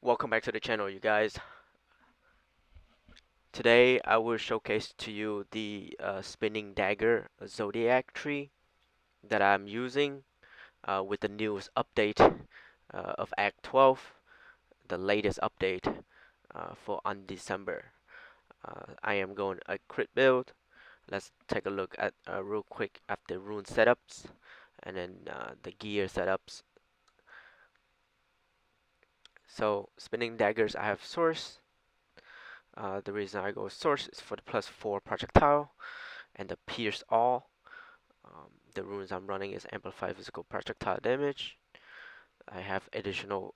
Welcome back to the channel, you guys. Today I will showcase to you the spinning dagger zodiac tree that I'm using with the newest update of Act 12, the latest update for Undecember. I am going a crit build. Let's take a look at real quick at the rune setups and then the gear setups. So spinning daggers, I have source. The reason I go source is for the +4 projectile and the pierce all. The runes I'm running is amplify physical projectile damage. I have additional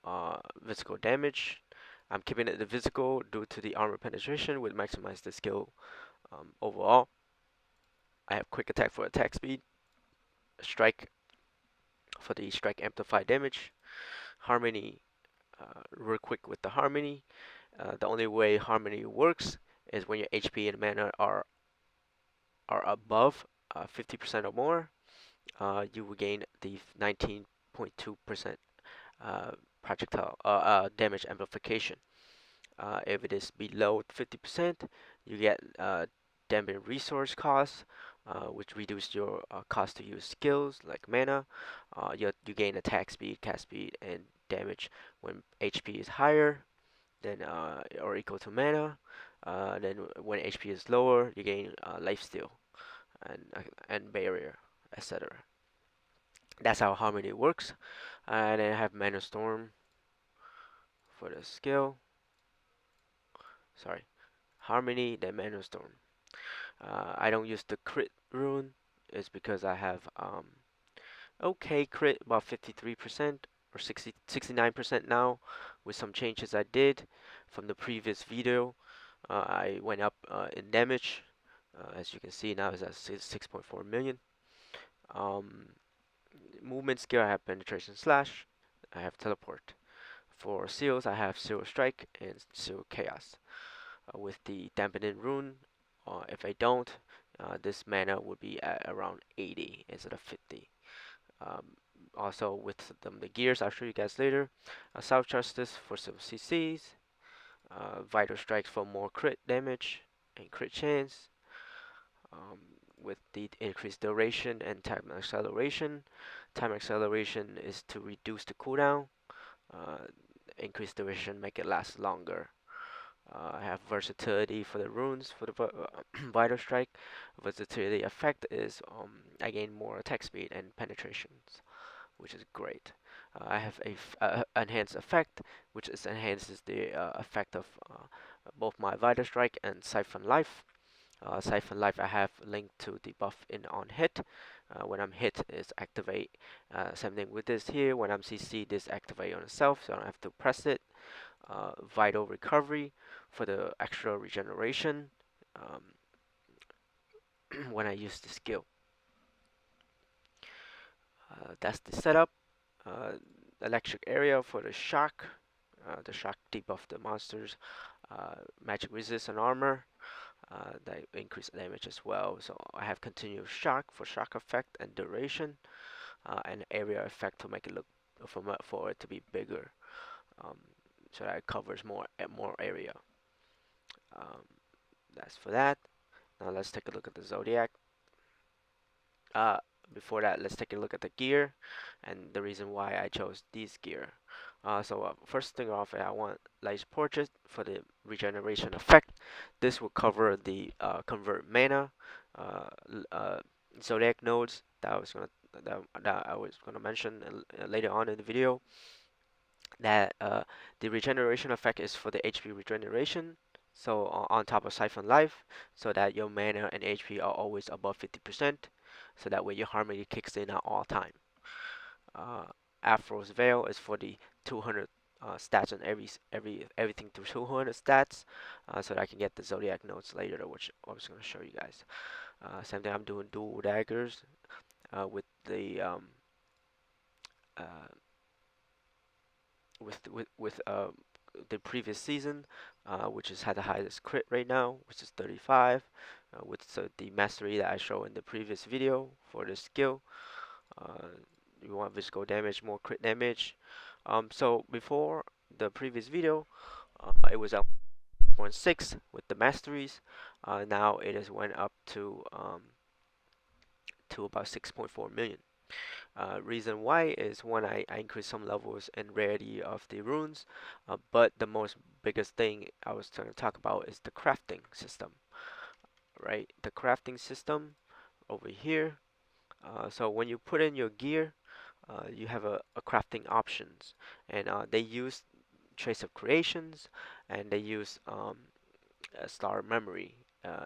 physical damage. I'm keeping it the physical due to the armor penetration, which maximize the skill overall. I have quick attack for attack speed, strike for the strike amplify damage, harmony. Real quick with the harmony. The only way harmony works is when your HP and mana are above 50% or more. You will gain the 19.2% projectile damage amplification. If it is below 50%, you get dampened resource cost, which reduce your cost to use skills like mana. You gain attack speed, cast speed, and damage when HP is higher than or equal to mana. Then when HP is lower, you gain lifesteal and barrier, etc. That's how harmony works. And then I have mana storm for the skill. Sorry, harmony, then mana storm. I don't use the crit rune. Is because I have okay crit about 53% or 69% now with some changes I did from the previous video. I went up in damage. As you can see now is at 6.4 million. Um, movement skill I have penetration slash. I have teleport. For seals I have seal strike and seal chaos. With the dampening rune, if I don't, this mana would be at around 80 instead of 50. Um, Also with the gears, I'll show you guys later. South Justice for some CCs, Vital Strikes for more crit damage and crit chance. Um, with the increased duration and time acceleration. Time acceleration is to reduce the cooldown. Uh, Increased duration make it last longer. I have versatility for the runes for the vital strike. Versatility effect is I gain more attack speed and penetrations, which is great. I have a enhanced effect, which is enhances the effect of both my vital strike and siphon life. Siphon life I have linked to the buff in on hit. When I'm hit, is activate. Same thing with this here. When I'm CC, this activate on itself, so I don't have to press it. Vital recovery for the extra regeneration um, when I use the skill. That's the setup. Uh, Electric area for the shock debuff the monsters. Magic resist and armor. That increase damage as well. So I have continuous shock for shock effect and duration, and area effect to make it look for it to be bigger, um, so that it covers more area. Um, that's for that. Now let's take a look at the zodiac. Uh, Before that, let's take a look at the gear and the reason why I chose this gear. First thing off, I want Light Portrait for the regeneration effect. This will cover the convert mana, uh, zodiac nodes that I was gonna mention later on in the video. That the regeneration effect is for the HP regeneration. So on top of Siphon Life, so that your mana and HP are always above 50%. So that way your harmony kicks in at all time. Uh, Afro's Veil is for the 200 stats on everything to 200 stats, so that I can get the zodiac notes later, which I was going to show you guys. Same thing, I'm doing dual daggers with the uh, the previous season, which has had the highest crit right now, which is 35. With the mastery that I showed in the previous video for the skill. Uh, you want physical damage, more crit damage. So before the previous video, it was at 1.6 with the masteries. Now it has went up to about 6.4 million. Reason why is one, I increased some levels and rarity of the runes, but the most biggest thing I was trying to talk about is the crafting system, right? The crafting system over here. So when you put in your gear, you have a crafting options, and they use trace of creations, and they use a star memory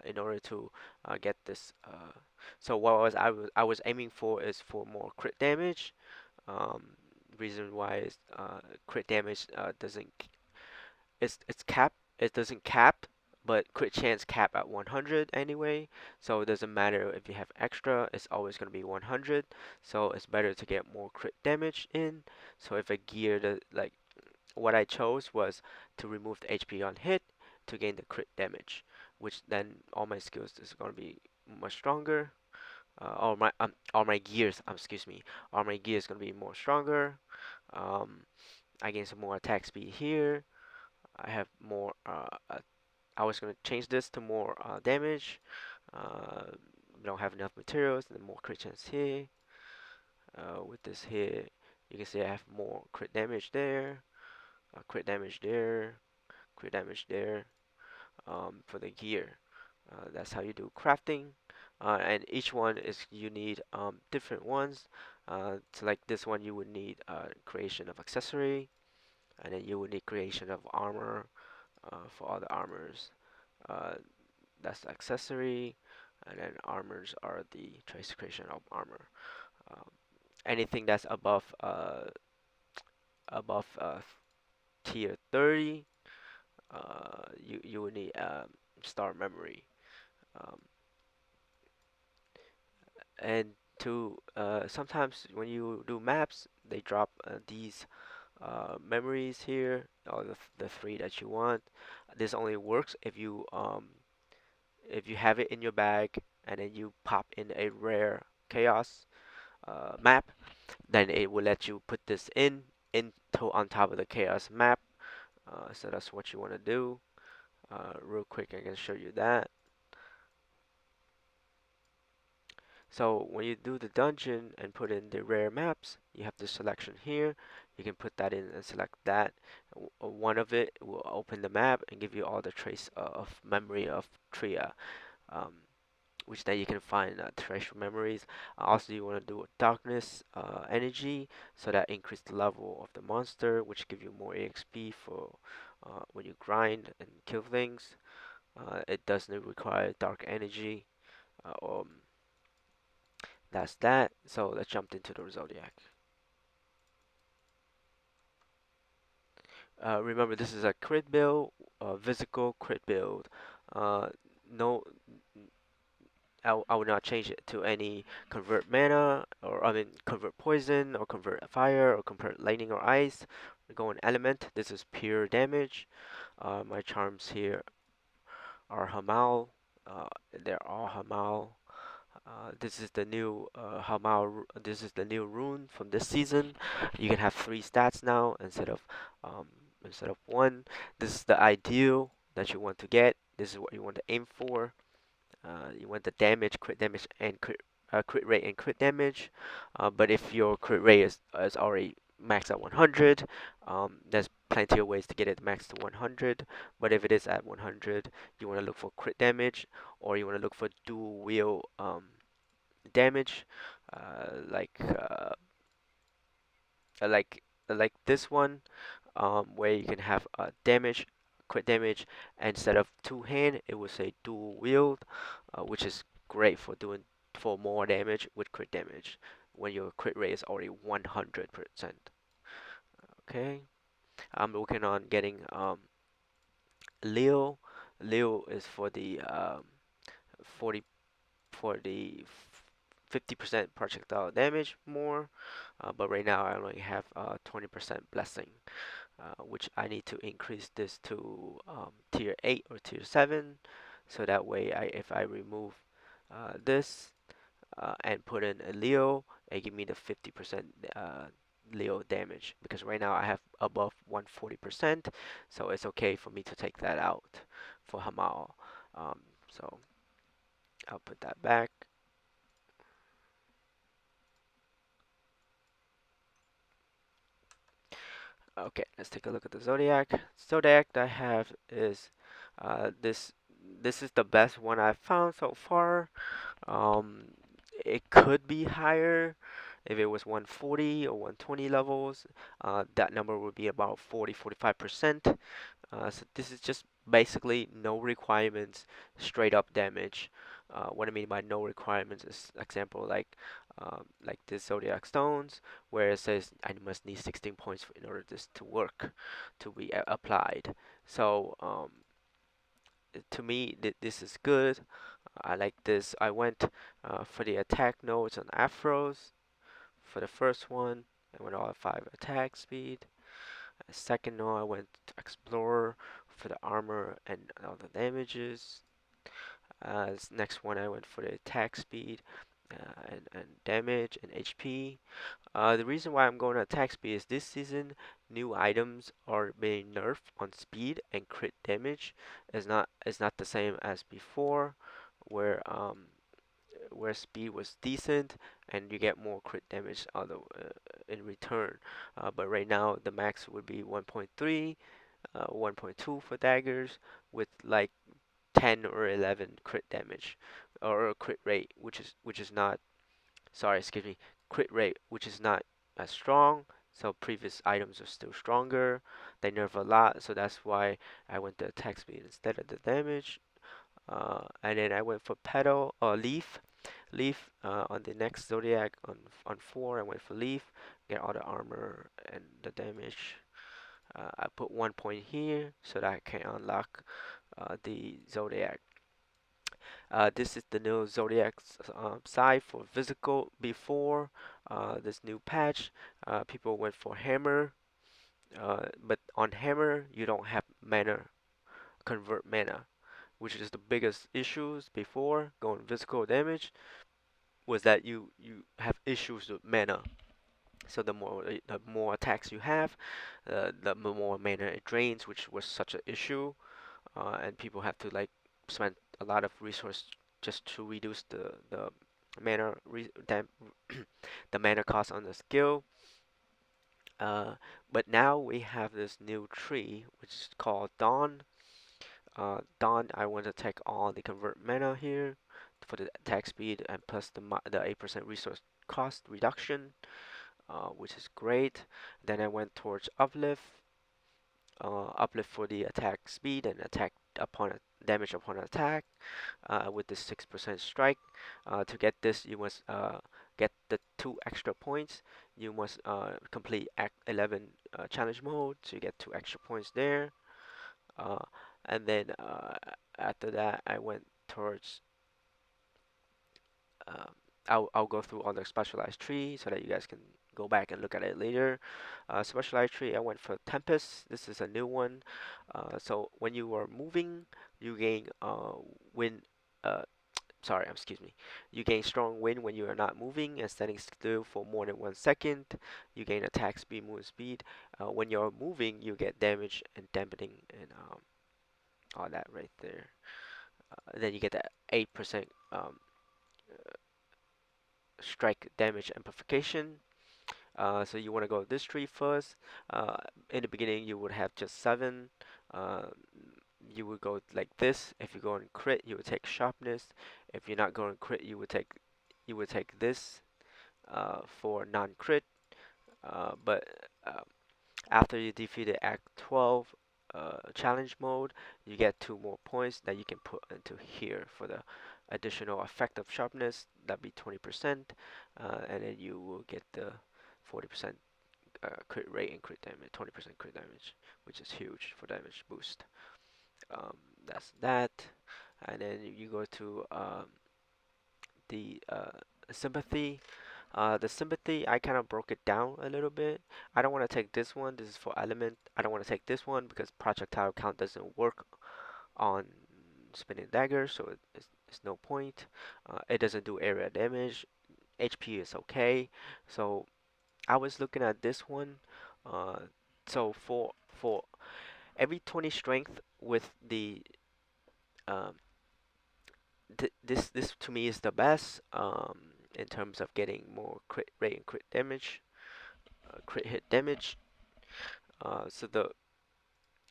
in order to get this. So what I was aiming for is for more crit damage. Um, Reason why is crit damage doesn't it's cap it doesn't cap, but crit chance cap at 100 anyway. So it doesn't matter if you have extra, it's always going to be 100. So it's better to get more crit damage in. So if a gear that like what I chose was to remove the HP on hit to gain the crit damage, which then all my skills is going to be much stronger. All my gears, excuse me, all my gears gonna be more stronger. Um, I gain some more attack speed here. I have more. I was gonna change this to more damage. We don't have enough materials, and then more crit chance here. With this here, you can see I have more crit damage there, crit damage there, crit damage there. For the gear. That's how you do crafting. And each one is you need different ones. So like this one, you would need creation of accessory, and then you would need creation of armor for all the armors. Uh, that's the accessory, and then armors are the trace creation of armor. Um, Anything that's above tier 30, you would need star memory. Um, and to sometimes when you do maps, they drop these memories here, or the three that you want. This only works if you have it in your bag and then you pop in a rare chaos map, then it will let you put this into on top of the chaos map. So that's what you want to do. Real quick, I can show you that. So when you do the dungeon and put in the rare maps, you have the selection here. You can put that in and select that. One of it will open the map and give you all the trace of memory of Tria, um, which then you can find treasure memories. Also, you want to do a darkness energy, so that increase the level of the monster, which give you more EXP for when you grind and kill things. It doesn't require dark energy. Um, that's that. So let's jump into the Zodiac. Remember, this is a crit build, a physical crit build. Uh, no, I would not change it to any convert mana, or I mean convert poison, or convert fire, or convert lightning or ice. We're going element. This is pure damage. My charms here are Hamal. They're all Hamal. This is the new This is the new rune from this season. You can have 3 stats now um, instead of one. This is the ideal that you want to get. This is what you want to aim for. You want the damage, crit damage, and crit rate and crit damage. But if your crit rate is already maxed at 100, there's plenty of ways to get it maxed to 100. But if it is at 100, you want to look for crit damage, or you want to look for dual wheel damage, uh, like uh, like like this one, where you can have damage, crit damage, and instead of two hand, it will say dual wield, which is great for doing for more damage with crit damage when your crit rate is already 100%. Okay, I'm working on getting Leo. Leo is for the 40 for the 50% projectile damage more, but right now I only have 20% blessing, which I need to increase this to tier 8 or tier 7, so that way if I remove this and put in a Leo, it give me the 50% Leo damage, because right now I have above 140%, so it's okay for me to take that out for Hamal. So I'll put that back. Okay, let's take a look at the Zodiac. Zodiac that I have is this. This is the best one I've found so far. Um, it could be higher if it was 140 or 120 levels. That number would be about 45%. So this is just basically no requirements, straight up damage. What I mean by no requirements is example like this Zodiac Stones, where it says I must need 16 points in order this to work, to be applied. So to me, this is good. I like this. I went for the attack nodes on Afros. For the first one, I went all 5 attack speed. Second node, I went to Explorer for the armor and all the damages. Next one, I went for the attack speed and damage and HP. The reason why I'm going to attack speed is this season new items are being nerfed on speed and crit damage. Is not the same as before, where where speed was decent and you get more crit damage in return. But right now the max would be 1.3, 1.2 for daggers with like 10 or 11 crit damage or crit rate, which is not, sorry, excuse me, crit rate, which is not as strong. So previous items are still stronger. They nerf a lot, so that's why I went to attack speed instead of the damage. And then I went for petal or leaf. Leaf on the next zodiac on 4. I went for leaf, get all the armor and the damage. I put 1 point here so that I can unlock the zodiac. This is the new zodiac side for physical. Before this new patch, people went for hammer, but on hammer you don't have mana, convert mana, which is the biggest issues before going physical damage, was that you have issues with mana. So the more attacks you have, the more mana it drains, which was such an issue, and people have to like spend a lot of resource just to reduce the mana the mana cost on the skill. Uh, but now we have this new tree which is called Dawn. Dawn, I want to take all the convert mana here for the attack speed and plus the 8% resource cost reduction, which is great. Then I went towards uplift, uplift for the attack speed and attack upon damage upon attack, with the 6% strike. To get this, you must get the 2 extra points. You must complete Act 11 challenge mode, so you get 2 extra points there. Uh, and then after that, I went towards. Um, I'll go through all the specialized tree so that you guys can go back and look at it later. Specialized tree, I went for Tempest. This is a new one. So when you are moving, you gain wind. Uh, sorry, excuse me. You gain strong wind when you are not moving and standing still for more than 1 second. You gain attack speed, move speed. When you're moving, you get damage and dampening and all that right there. Then you get that 8% strike damage amplification. So you want to go this tree first. Uh, in the beginning, you would have just 7. Uh, you would go like this. If you go in crit, you would take sharpness. If you're not going crit, you would take this for non-crit. But after you defeated Act 12 challenge mode, you get 2 more points that you can put into here for the additional effective sharpness. That'd be 20%, and then you will get the 40% crit rate and crit damage, 20% crit damage, which is huge for damage boost. That's that, and then you go to the sympathy. The sympathy, I kind of broke it down a little bit. I don't want to take this one. This is for element. I don't want to take this one because projectile count doesn't work on spinning dagger, so it's no point. It doesn't do area damage. HP is okay. So I was looking at this one uh, So for every 20 strength with the um, this to me is the best in terms of getting more crit rate and crit damage, crit hit damage. So the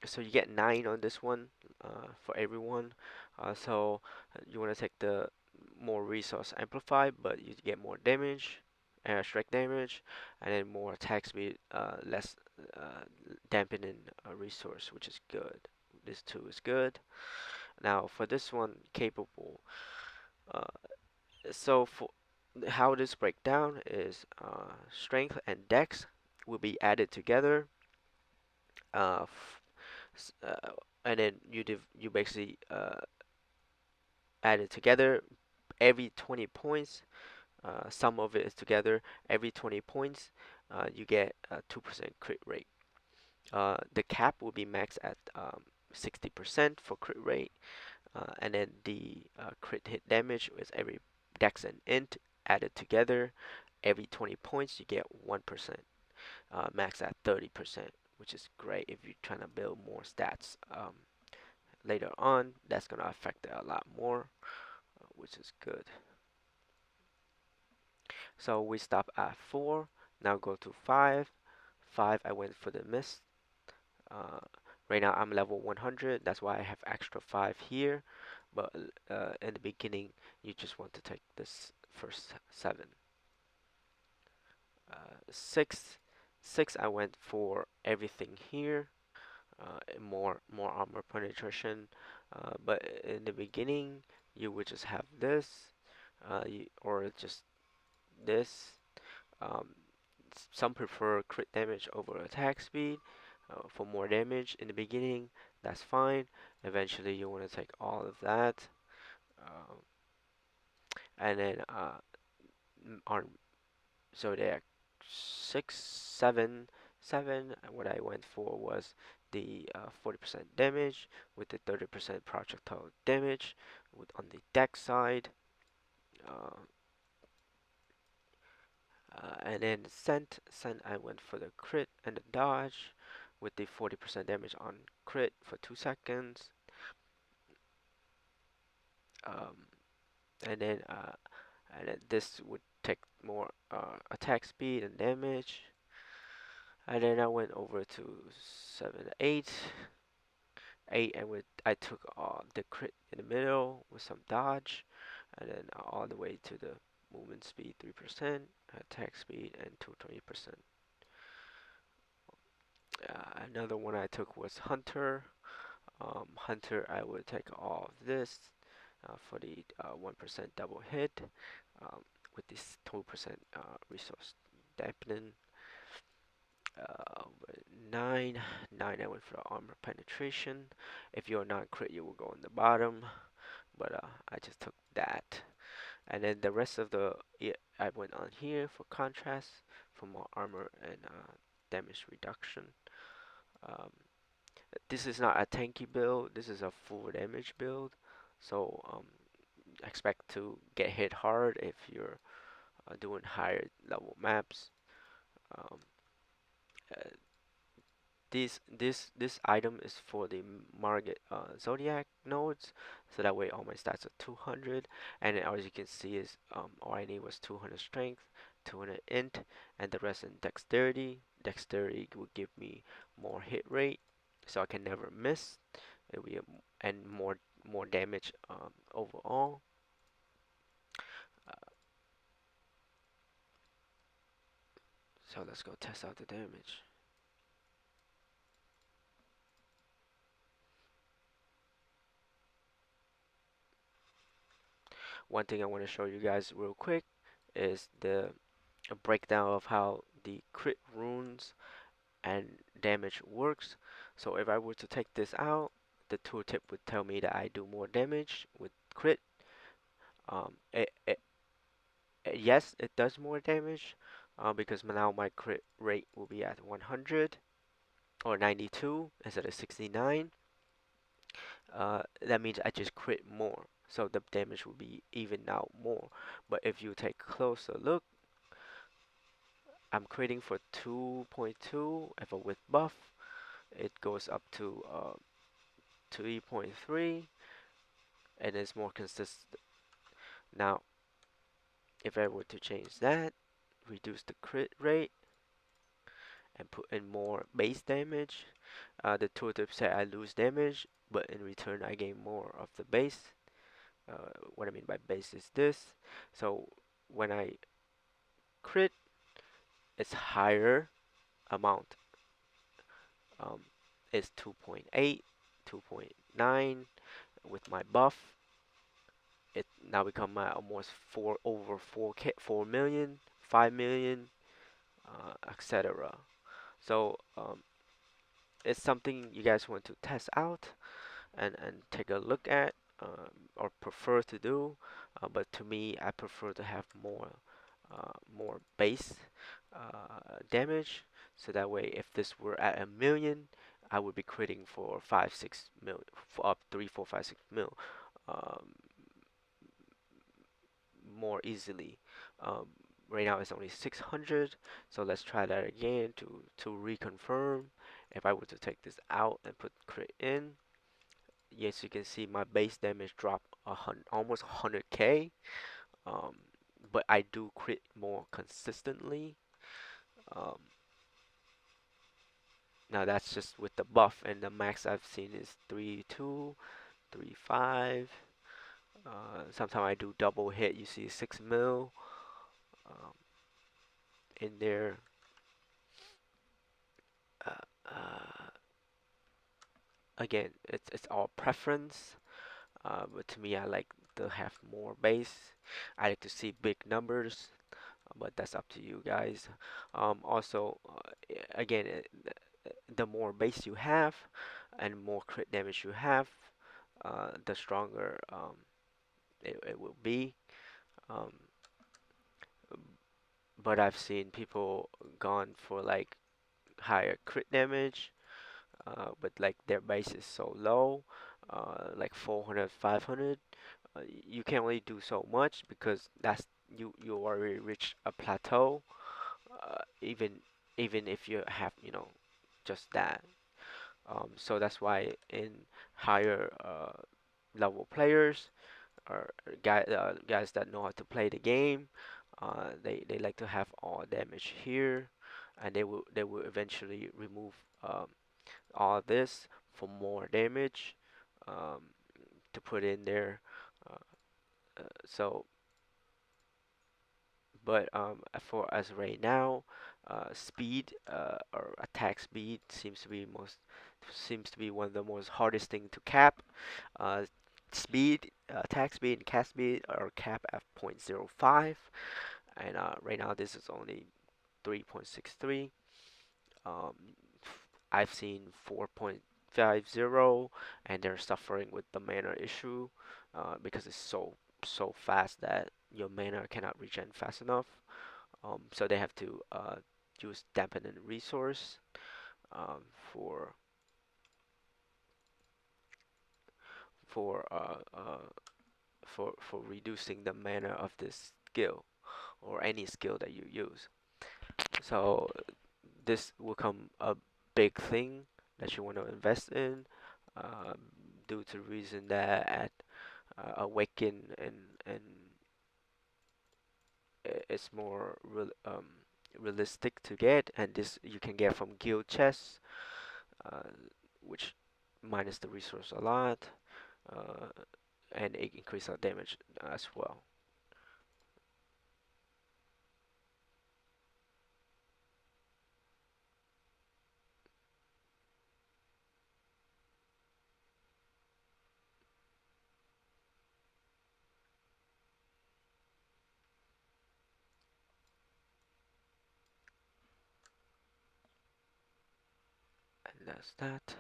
so you get 9 on this one for everyone. So you want to take the more resource amplified, but you get more damage, strike damage, and then more attack speed, less uh, dampening resource, which is good. This too is good. Now for this one, capable. Uh, so for how this break down is strength and dex will be added together. Uh, s- uh, and then you basically add it together every 20 points. Sum of it is together every 20 points. You get a 2% crit rate. The cap will be maxed at 60% for crit rate, and then the crit hit damage is every dex and int added together. Every 20 points, you get 1%, max at 30%, which is great if you're trying to build more stats. Later on, that's going to affect it a lot more, which is good. So we stop at 4, now go to 5. 5, I went for the mist. Uh, right now I'm level 100, that's why I have extra 5 here. But in the beginning, you just want to take this first 7. 6, 6, I went for everything here. More armor penetration, but in the beginning you would just have this, or just this. Um, some prefer crit damage over attack speed for more damage in the beginning. That's fine. Eventually you want to take all of that, um, and then on Zodiac 6, 7, 7. What I went for was the 40% damage with the 30% projectile damage on the deck side. Uh, and then scent, I went for the crit and the dodge with the 40% damage on crit for 2 seconds. Um, and then this would take more attack speed and damage. And then I went over to 7, 8. 8 and I took the crit in the middle with some dodge, and then all the way to the movement speed 3%, attack speed, and 220%. Another one I took was Hunter. Hunter, I would take all of this for the 1% double hit with this 2% resource dampening. Uh, 9, 9, I went for the armor penetration. If you're not crit, you will go on the bottom, but I just took that. And then the rest of the, yeah, I went on here for contrast, for more armor and damage reduction. Um, this is not a tanky build, this is a full damage build, so expect to get hit hard if you're doing higher level maps. Um, uh, this item is for the Margit Zodiac nodes, so that way all my stats are 200, and then as you can see is all I need was 200 strength, 200 int, and the rest in dexterity. Dexterity will give me more hit rate, so I can never miss. It will be and more damage overall. Uh, so let's go test out the damage. One thing I want to show you guys real quick is the a breakdown of how the crit runes and damage works. So if I were to take this out, the tooltip would tell me that I do more damage with crit. Um, it, it, yes, it does more damage because now my crit rate will be at 100 or 92 instead of 69. That means I just crit more, so the damage will be even out more. But if you take a closer look, I'm creating for 2.2. If a with buff, it goes up to 3.3, and it's more consistent. Now, if I were to change that, reduce the crit rate, and put in more base damage, the tooltip say I lose damage, but in return I gain more of the base. What I mean by base is this. So when I crit, it's higher amount. Um, it's 2.8, 2.9. With my buff, it now become almost over 4K, 4 million, 5 million, etc. So it's something you guys want to test out and take a look at, or prefer to do. But to me, I prefer to have more base damage, so that way if this were at a million, I would be critting for 5 6 mil, for up 3 4 5 6 mil, um, more easily. um, right now it's only 600, so let's try that again to reconfirm. If I were to take this out and put crit in, yes, you can see my base damage drop almost 100k. um, but I do crit more consistently. um, Now that's just with the buff, and the max I've seen is 3.2, 3.5. Sometimes I do double hit. You see 6 mil um, in there. Uh, uh, Again, it's all preference. But to me, I like to have more base. I like to see big numbers, but that's up to you guys. Also, again, the more base you have and more crit damage you have, the stronger it will be. Um, but I've seen people gone for like higher crit damage, but like their base is so low, like 400, 500. You can only do so much because you already reached a plateau. Even if you have just that. So that's why in higher level players, or guys that know how to play the game, they like to have all damage here, and they will eventually remove all this for more damage, um, to put in there. So, but for us right now, speed, or attack speed seems to be one of the most hardest thing to cap. Uh, Speed, attack speed, and cast speed are capped at 0.05, and right now this is only 3.63. Um, I've seen 4.50, and they're suffering with the mana issue, because it's so fast that your mana cannot regen fast enough. So they have to use dampening resource, um, for for uh, uh, for reducing the mana of this skill, or any skill that you use. So this will come a big thing that you want to invest in, um, due to the reason that at Awaken, and it's more realistic to get, and this you can get from guild chests, uh, which minus the resource a lot, uh, and it increase our damage as well. And that's that.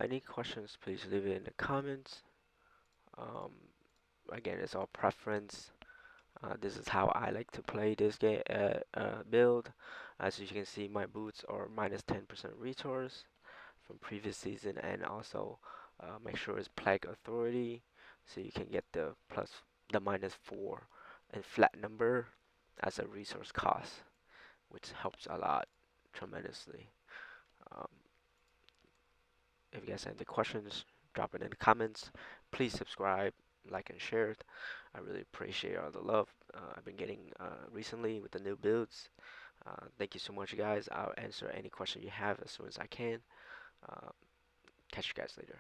Any questions, please leave it in the comments. Um, Again, it's all preference. This is how I like to play this game build. As you can see, my boots are minus 10% resource from previous season, and also make sure it's Plague Authority, so you can get the minus 4 and flat number. as a resource cost, which helps a lot tremendously. Um, if you guys have any questions, drop it in the comments. Please subscribe, like, and share it. I really appreciate all the love I've been getting recently with the new builds. Thank you so much, guys. I'll answer any question you have as soon as I can. Uh, Catch you guys later.